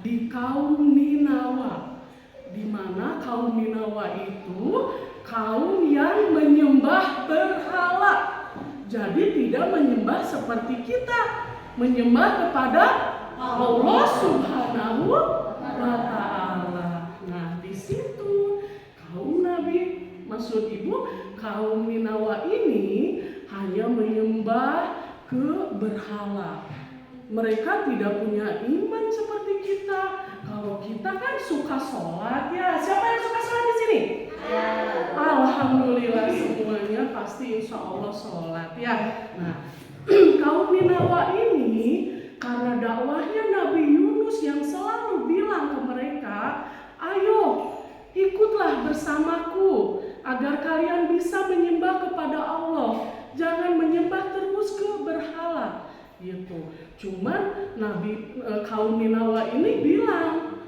di kaum Ninawa, di mana kaum Ninawa itu kaum yang menyembah berhala. Jadi tidak menyembah seperti kita, menyembah kepada Allah Subhanahu wa Ta'ala. Nah, di situ kaum Nabi, maksud Ibu, kaum Ninawa ini hanya menyembah ke berhala. Mereka tidak punya iman seperti kita. Kalau kita kan suka sholat ya. Siapa yang suka sholat di sini? Ya. Alhamdulillah semuanya pasti insya Allah sholat ya. Nah, kaum Ninawa ini karena dakwahnya Nabi Yunus yang selalu bilang ke mereka, ayo ikutlah bersamaku agar kalian bisa menyembah kepada Allah. Jangan menyembah terus ke berhala. Gitu. Cuman kaum Ninawa ini bilang,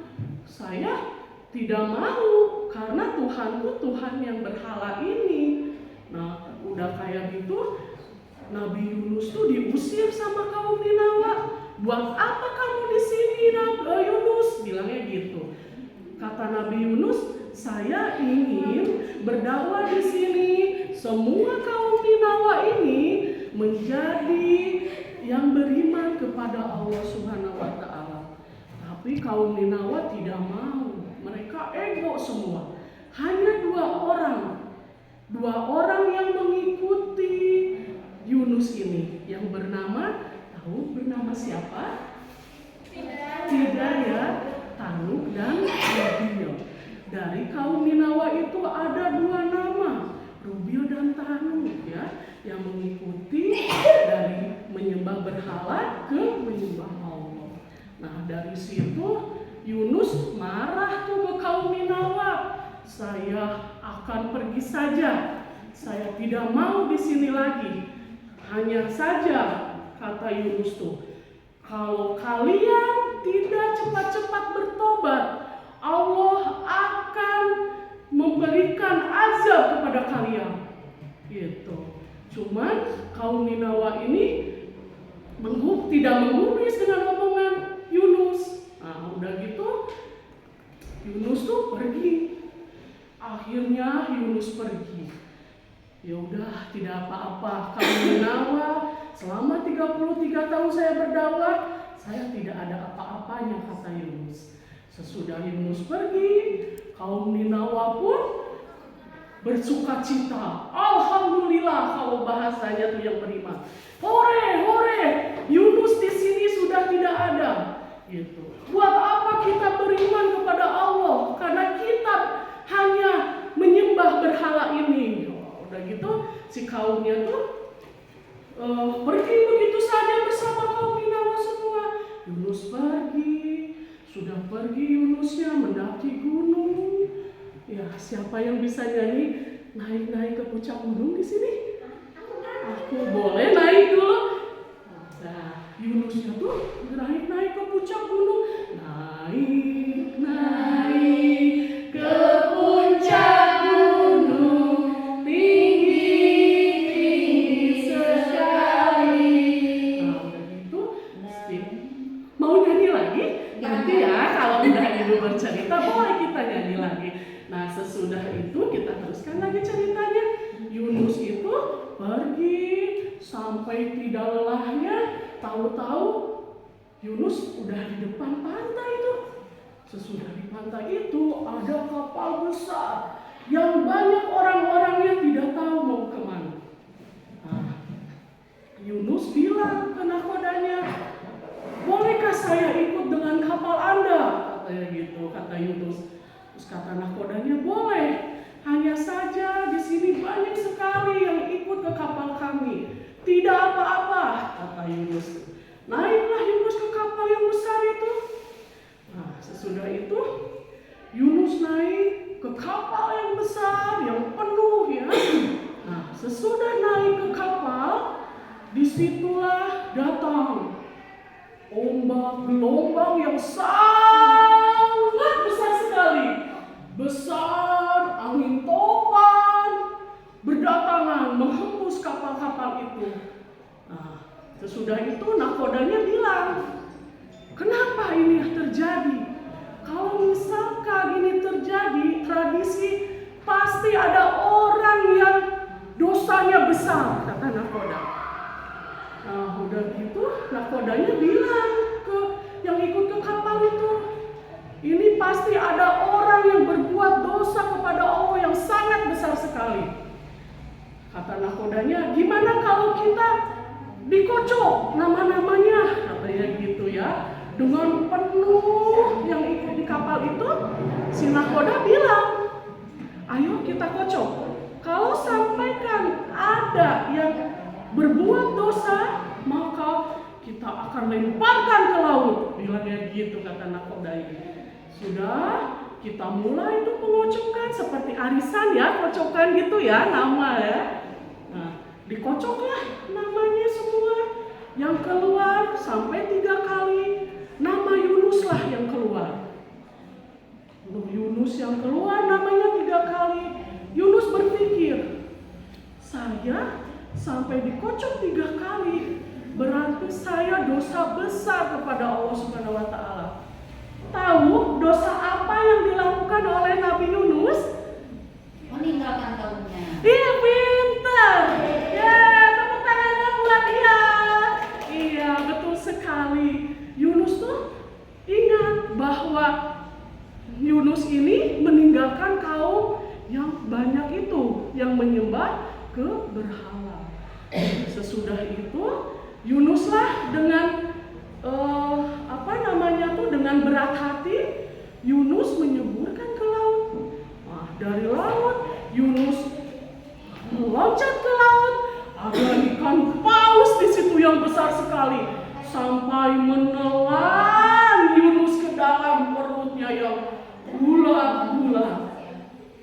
saya tidak mau karena Tuhanku Tuhan yang berhala ini. Nah, udah kayak gitu, Nabi Yunus tuh diusir sama kaum Ninawa. Buat apa kamu di sini, Nabi Yunus? Bilangnya gitu. Kata Nabi Yunus, saya ingin berdakwah di sini. Semua kaum Ninawa ini menjadi yang beriman kepada Allah Subhanahu wa Ta'ala. Tapi kaum Ninawa tidak mau. Mereka ego semua. Hanya dua orang yang mengikuti Yunus ini, yang bernama siapa? Hidayah, Tanuk dan Rubil. Dari kaum Ninawa itu ada dua nama, Rubil dan Tanuk ya, yang mengikuti dari menyembah berhala ke menyembah Allah. Nah, dari situ Yunus marah tuh ke kaum Ninawa. Saya akan pergi saja. Saya tidak mau di sini lagi. Hanya saja, kata Yunus tuh, kalau kalian tidak cepat-cepat bertobat, Allah akan memberikan azab kepada kalian. Gitu. Cuman kaum Ninawa ini tidak menggubris dengan omongan Yunus. Nah, udah gitu Yunus tuh pergi. Akhirnya Yunus pergi. Ya udah, tidak apa-apa. Kaum Ninawa, selama 33 tahun saya berdakwah, saya tidak ada apa-apanya, kata Yunus. Sesudah Yunus pergi, kaum Ninawa pun bersukacita. Alhamdulillah, kalau bahasanya tuh yang beriman. Hore, Yunus di sini sudah tidak ada. Gitu. Buat apa kita beriman kepada Allah? Karena kita hanya menyembah berhala ini. Udah gitu, si kaumnya tuh pergi begitu saja bersama kaum Ninawa semua. Yunus pergi, sudah pergi Yunusnya mendaki gunung. Ya, siapa yang bisa nyanyi naik ke puncak gunung di sini? Aku boleh naik dulu. Nah, Yunusnya tuh naik ke puncak gunung. Naik ke puncak gunung tinggi sekali. Nah, udah gitu, mau nyanyi lagi? Nanti ya, kalau udah Ibu bercerita boleh kita nyanyi lagi. Nah, sesudah itu kita teruskan lagi ceritanya. Yunus itu pergi sampai tidak lelahnya, tahu-tahu Yunus udah di depan pantai itu. Sesudah di pantai itu ada kapal besar yang banyak orang-orangnya tidak tahu mau kemana. Nah, Yunus bilang ke nakodanya, bolehkah saya ikut dengan kapal Anda? Katanya gitu, kata Yunus. Terus kata nakodanya, boleh. Hanya saja di sini banyak sekali yang ikut ke kapal kami. Tidak apa-apa, kata Yunus. Naiklah Yunus ke kapal yang besar itu. Nah, sesudah itu Yunus naik ke kapal yang besar, yang penuh ya. Nah, sesudah naik ke kapal, disitulah datang gelombang yang sangat besar sekali. Besar, angin topan berdatangan menghembus kapal-kapal itu. Nah, sesudah itu nakodanya bilang, kenapa ini terjadi? pasti ada orang yang dosanya besar, kata nakoda. Nah, udah gitu nakodanya bilang ke yang ikut ke kapal itu, ini pasti ada orang yang berbuat dosa kepada Allah yang sangat besar sekali. Kata nakodanya, gimana kalau kita dikocok nama-namanya, katanya gitu ya. Dengan penuh yang ikut di kapal itu, si nakoda bilang, ayo kita kocok. Kalau sampaikan ada yang berbuat dosa, maka kita akan lemparkan ke laut. Bilangnya gitu kata nakoda ini. Sudah, kita mulai itu pengocokan seperti arisan ya, kocokan gitu ya, nama ya. Nah, dikocoklah namanya semua. Yang keluar sampai 3 kali. Nama Yunuslah yang keluar. Yunus yang keluar namanya 3 kali. Yunus berpikir, saya sampai dikocok 3 kali, berarti saya dosa besar kepada Allah Subhanahu wa Ta'ala. Tahu dosa apa yang dilakukan oleh Nabi Yunus? Meninggalkan kaumnya. Iya, pintar. Ya, tepuk tangannya buat dia. Iya, betul sekali. Yunus tuh ingat bahwa Yunus ini meninggalkan kaum yang banyak itu, yang menyembah ke berhala. Sesudah itu, Yunuslah dengan dengan berat hati, Yunus menyeburkan ke laut. Nah, dari laut, Yunus meloncat ke laut. Ada ikan paus di situ yang besar sekali, sampai menelan Yunus ke dalam perutnya yang bulat-bulat.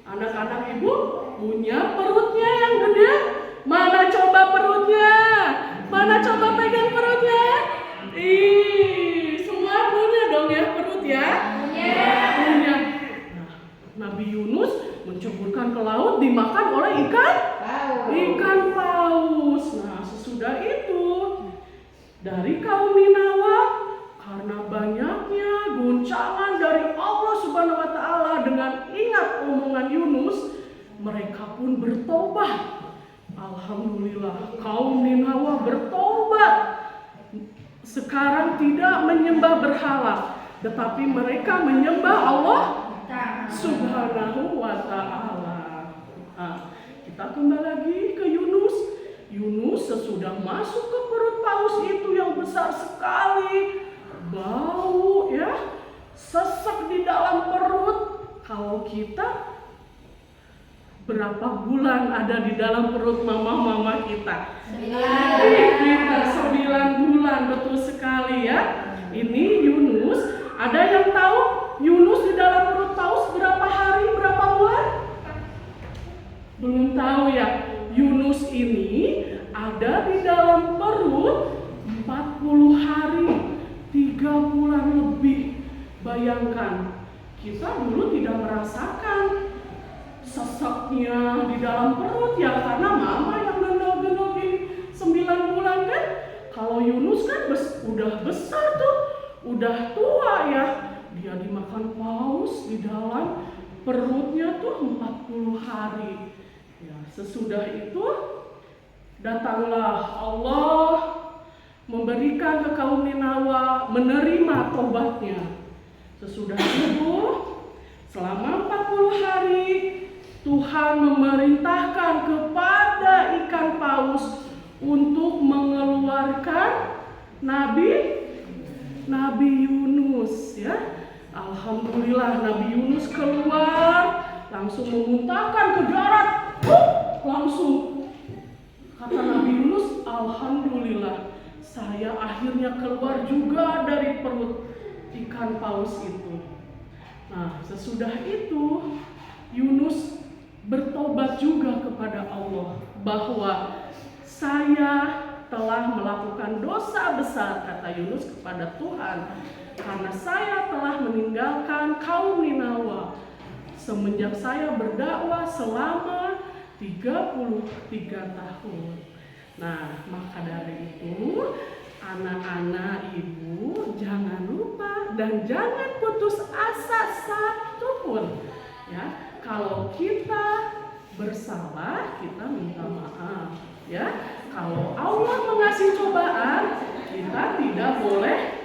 Anak-anak ibu punya perutnya yang gede? Mana coba perutnya? Mana coba pegang perutnya? Semua punya dong ya perut ya? Punya. Nah, Nabi Yunus menceburkan ke laut, dimakan oleh ikan paus. Nah, sesudah itu dari kaum Ninawa, karena banyaknya guncangan dari Allah Subhanahu wa Ta'ala dengan ingat omongan Yunus, mereka pun bertobat. Alhamdulillah, kaum Ninawa bertobat. Sekarang tidak menyembah berhala, tetapi mereka menyembah Allah Subhanahu wa Ta'ala. Nah, kita kembali lagi ke Yunus. Yunus sesudah masuk ke perut paus itu yang besar sekali, bau ya, sesak di dalam perut. Kalau kita berapa bulan ada di dalam perut mama-mama kita? 9 bulan, betul sekali ya. Ini Yunus, ada yang tahu Yunus di dalam perut paus berapa hari, berapa bulan? Belum tahu ya. Yunus ini ada di dalam perut 40 hari, 3 bulan lebih. Bayangkan, kita dulu tidak merasakan sesaknya di dalam perut ya, karena mama yang gendong-gendongin 9 bulan kan. Kalau Yunus kan udah besar tuh, udah tua ya. Dia dimakan paus di dalam perutnya tuh 40 hari. Ya, sesudah itu datanglah Allah memberikan ke kaum Ninawa, menerima tobatnya. Sesudah itu selama 40 hari Tuhan memerintahkan kepada ikan paus untuk mengeluarkan Nabi Yunus ya. Alhamdulillah, Nabi Yunus keluar, langsung memuntahkan ke darat. Langsung kata Nabi Yunus, alhamdulillah, saya akhirnya keluar juga dari perut ikan paus itu. Nah, sesudah itu Yunus bertobat juga kepada Allah bahwa saya telah melakukan dosa besar, kata Yunus kepada Tuhan, karena saya telah meninggalkan kaum Ninawa semenjak saya berdakwah selama 33 tahun. Nah, maka dari itu anak-anak ibu jangan lupa dan jangan putus asa satupun ya. Kalau kita bersalah kita minta maaf, ya. Kalau Allah mengasih cobaan, kita tidak boleh